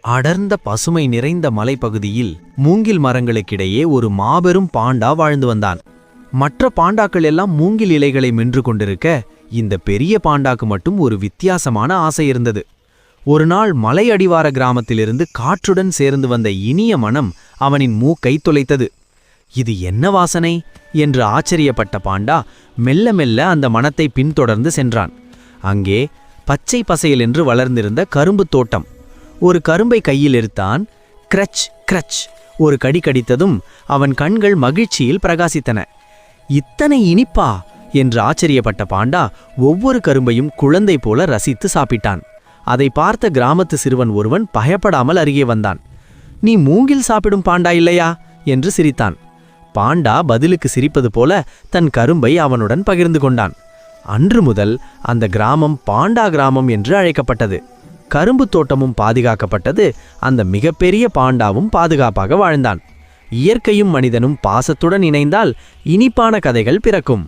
அடர்ந்த பசுமை நிறைந்த மலைப்பகுதியில் மூங்கில் மரங்களுக்கிடையே ஒரு மாபெரும் பாண்டா வாழ்ந்து வந்தான். மற்ற பாண்டாக்கள் எல்லாம் மூங்கில் இலைகளை மென்று கொண்டிருக்க, இந்த பெரிய பாண்டாக்கு மட்டும் ஒரு வித்தியாசமான ஆசை இருந்தது. ஒரு நாள் மலை அடிவார கிராமத்திலிருந்து காற்றுடன் சேர்ந்து வந்த இனிய மனம் அவனின் மூக்கை தொலைத்தது. இது என்ன வாசனை என்று ஆச்சரியப்பட்ட பாண்டா மெல்ல மெல்ல அந்த மனத்தை பின்தொடர்ந்து சென்றான். அங்கே பச்சை பசையில் என்று வளர்ந்திருந்த கரும்பு தோட்டம். ஒரு கரும்பை கையில் எடுத்தான். கிரச் கிரச் ஒரு கடி கடித்ததும் அவன் கண்கள் மகிழ்ச்சியில் பிரகாசித்தன. இத்தனை இனிப்பா என்று ஆச்சரியப்பட்ட பாண்டா ஒவ்வொரு கரும்பையும் குழந்தை போல ரசித்து சாப்பிட்டான். அதை பார்த்த கிராமத்து சிறுவன் ஒருவன் பயப்படாமல் அருகே வந்தான். நீ மூங்கில் சாப்பிடும் பாண்டா இல்லையா என்று சிரித்தான். பாண்டா பதிலுக்கு சிரிப்பது போல தன் கரும்பை அவனுடன் பகிர்ந்து கொண்டான். அன்று முதல் அந்த கிராமம் பாண்டா கிராமம் என்று அழைக்கப்பட்டது. கரும்பு தோட்டமும் பாதுகாக்கப்பட்டது. அந்த மிகப்பெரிய பாண்டாவும் பாதுகாப்பாக வாழ்ந்தான். இயற்கையும் மனிதனும் பாசத்துடன் இணைந்தால் இனிப்பான கதைகள் பிறக்கும்.